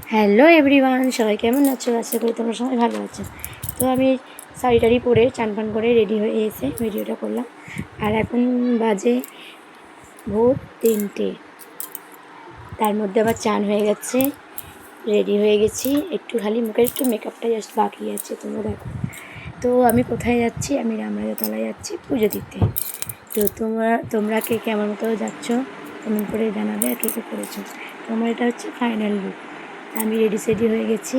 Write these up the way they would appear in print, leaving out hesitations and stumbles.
Hello everyone, সবাই কেমন আছো? আশা করি তোমরা সবাই ভালো আছো। তো আমি শাড়ি টাড়ি পরে চান পান করে রেডি হয়ে এসে ভিডিওটা করলাম। আর এখন বাজে ভোর 3টে। তার মধ্যে আবার চান হয়ে গেছে, রেডি হয়ে গেছি। একটু খালি মুখের একটু মেকআপটা জাস্ট বাকি আছে, তোমরা দেখো। তো আমি কোথায় যাচ্ছি? আমি রামরাজাতলায় যাচ্ছি পুজো দিতে। তো তোমরা কে কে আমার মতো যাচ্ছ কমেন্ট করে জানাবে, আর কে কে করেছো। তো আমার এটা হচ্ছে ফাইনাল লুক। আমি রেডি সেডি হয়ে গেছি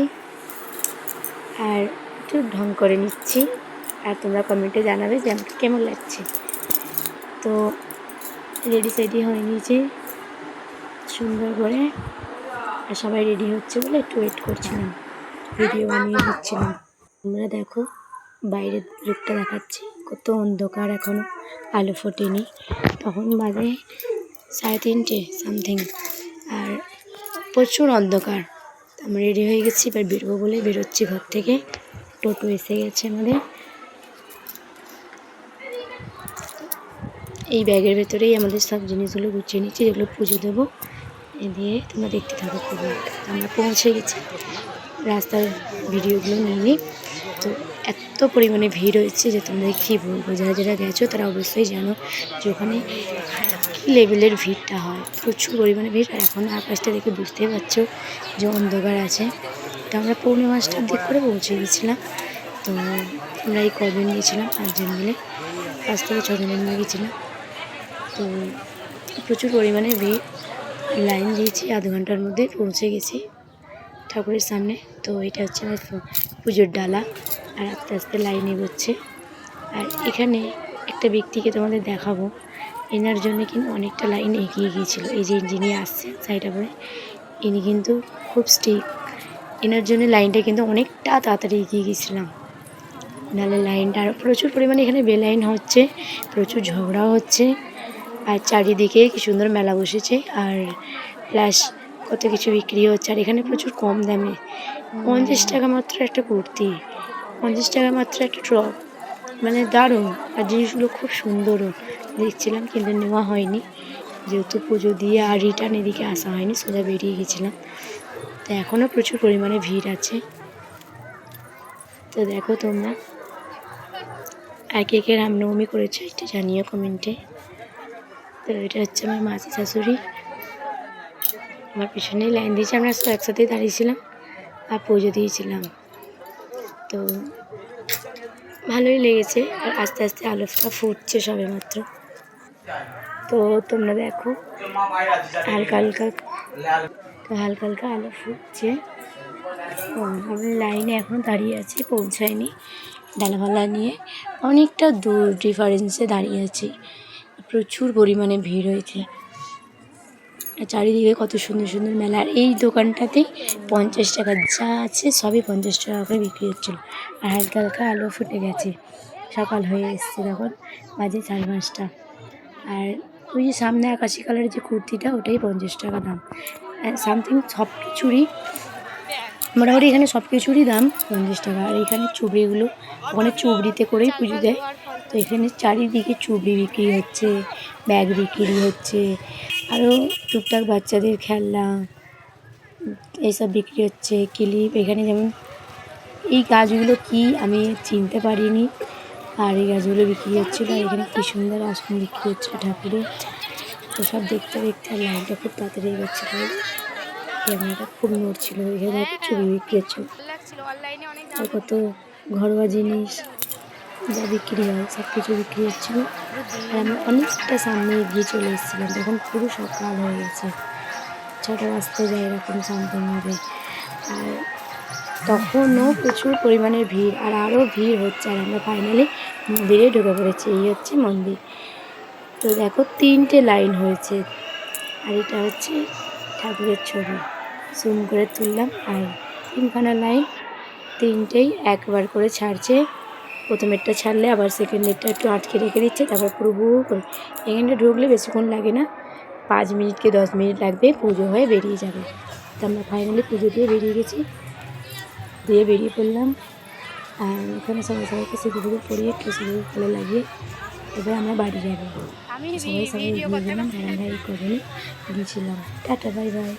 আর একটু ঢং করে নিচ্ছি। আর তোমরা কমেন্টে জানাবে যে আমাকে কেমন লাগছে। তো রেডি সেডি হয়ে নিয়েছি সুন্দর করে, আর সবাই রেডি হচ্ছে বলে একটু ওয়েট করছিলাম, ভিডিও বানিয়ে দিচ্ছিলাম। তোমরা দেখো বাইরের লুকটা দেখাচ্ছি, কত অন্ধকার, এখনও আলো ফোটেনি। তখন বাজে 3:30 সামথিং, আর প্রচুর অন্ধকার। আমি রেডি হয়ে গেছি, এবার বেরোবো বলে বেরোচ্ছি ঘর থেকে। টোটো এসে গেছে আমাদের। এই ব্যাগের ভেতরেই আমাদের সব জিনিসগুলো গুছিয়ে নিচ্ছি, যেগুলো পুজো দেবো। এ দিয়ে তোমরা দেখতে থাকো পুরো। আমরা পৌঁছে গেছি, রাস্তার ভিডিওগুলো নিয়ে নিই। তো এত পরিমাণে ভিড় হয়েছে যে তোমরা কী বলবো, যারা যারা গেছো তারা অবশ্যই জানো যে ওখানে কী লেভেলের ভিড়টা হয়। প্রচুর পরিমাণে ভিড়। আর এখন আকাশটা দেখে বুঝতেই পারছো যে অন্ধকার আছে। তো আমরা 5:45টার দিক করে পৌঁছে গেছিলাম। তো আমরা এই কদিন গিয়েছিলাম 5 জন মিলে, 5 থেকে 6 জনের মিলে গেছিলাম। তো প্রচুর পরিমাণে ভিড়, লাইন দিয়েছি, আধ ঘন্টার মধ্যে পৌঁছে গেছি ঠাকুরের সামনে। তো এটা হচ্ছে আমার পুজোর ডালা, আর আস্তে আস্তে লাইন এগোচ্ছে। আর এখানে একটা ব্যক্তিকে তোমাদের দেখাবো, এনার জন্য কিন্তু অনেকটা লাইন এগিয়ে গিয়েছিলো। এই যে যিনি আসছেন সাইডটা পরে, ইনি কিন্তু খুব স্ট্রিক্ট। এনার জন্য লাইনটা কিন্তু অনেকটা তাড়াতাড়ি এগিয়ে গিয়েছিলাম, নাহলে লাইনটা আর প্রচুর পরিমাণে এখানে বেলাইন হচ্ছে, প্রচুর ঝগড়াও হচ্ছে। আর চারিদিকে কি সুন্দর মেলা বসেছে, আর প্লাস কত কিছু বিক্রি হচ্ছে। আর এখানে প্রচুর কম দামে 50 টাকা মাত্র একটা কুর্তি, 50 টাকা মাত্র একটা টপ, মানে দারুণ। আর জিনিসগুলো খুব সুন্দরও দেখছিলাম, কিন্তু নেওয়া হয়নি যেহেতু পুজো দিয়ে আর রিটার্ন এদিকে আসা হয়নি, সোজা বেরিয়ে গেছিলাম। তো এখনও প্রচুর পরিমাণে ভিড় আছে। তো দেখো তোমরা আর কে কে রামনবমী করেছে একটু জানিও কমেন্টে। তো এটা হচ্ছে আমার মাসি শাশুড়ি, আমার পিছনেই লাইন দিয়েছে। আমরা সব একসাথেই দাঁড়িয়েছিলাম আর পুজো দিয়েছিলাম। তো ভালোই লেগেছে। আর আস্তে আস্তে আলোটা ফুটছে সবে মাত্র। তো তোমরা দেখো হালকা হালকা, তো হালকা হালকা আলো ফুটছে। আমি লাইনে এখনও দাঁড়িয়ে আছি, পৌঁছায়নি। ডালাফালা নিয়ে অনেকটা দূর ডিফারেন্সে দাঁড়িয়ে আছি। প্রচুর পরিমাণে ভিড় হয়েছে, চারিদিকে কত সুন্দর সুন্দর মেলা। আর এই দোকানটাতেই 50 টাকা যা আছে সবই 50 টাকা করে বিক্রি হচ্ছিলো। আর হালকা হালকা আলো ফুটে গেছে, সকাল হয়ে এসছে, তখন বাজে 5:30। আর ওই যে সামনে আকাশি কালারের যে কুর্তিটা, ওটাই 50 টাকা দাম। সামথিং সব কিছুরই মোটামুটি এখানে সব কিছুরই দাম 50 টাকা। আর এখানে চুবড়িগুলো, ওখানে চুবড়িতে করেই পুজো দেয়। তো এখানে চারিদিকে চুবড়ি বিক্রি হচ্ছে, ব্যাগ বিক্রি হচ্ছে, আরও টুকটাক বাচ্চাদের খেলনা এইসব বিক্রি হচ্ছে, ক্লিপ। এখানে যেমন এই গাছগুলো কি আমি চিনতে পারিনি, আর এই গাছগুলো বিক্রি হচ্ছিলো। আর এখানে কী সুন্দর আসন বিক্রি হচ্ছিলো ঠাকুরের। তো সব দেখতে দেখতে আর লাইনটা খুব তাড়াতাড়ি এগোচ্ছিলো, ক্যামেরাটা খুব নড়ছিল। এখানে চুড়ি বিক্রি হচ্ছিল, আর কত ঘরোয়া জিনিস যা বিক্রি হয় সব কিছু বিক্রি হচ্ছিলো। আর আমি অনেকটা সামনে এগিয়ে চলে এসেছিলাম, তখন পুরো সকাল হয়ে গেছে, 6টা বাজতে যায় এরকম সামথিং হবে। আর তখনও প্রচুর পরিমাণে ভিড়, আর আরও ভিড় হচ্ছে। আর আমরা ফাইনালি মন্দিরে ঢুকে পড়েছি, এই হচ্ছে মন্দির। তো দেখো 3টে লাইন হয়েছে, আর এটা হচ্ছে ঠাকুরের ছবি, জুম করে তুললাম। আর 3খানা লাইন, 3টেই একবার করে ছাড়ছে। প্রথমেরটা ছাড়লে আবার সেকেন্ডেরটা একটু আটকে রেখে দিচ্ছে, তারপর পুরো হু করে। এখানে ঢুকলে বেশিক্ষণ লাগে না, 5 মিনিট কি 10 মিনিট লাগবে, পুজো হয়ে বেরিয়ে যাবে। তো আমরা ফাইনালি পুজো দিয়ে বেরিয়ে গেছি, দিয়ে বেরিয়ে পড়লাম। আর ওখানে সবাইকে সিঁদুর পরিয়ে একটু সিঁদুর ফলে লাগিয়ে এবার আমরা বাড়ি যাবো। সবাই এগিয়ে গেলাম, আর আমরা এই করে গিয়েছিলাম। Tata, bye bye.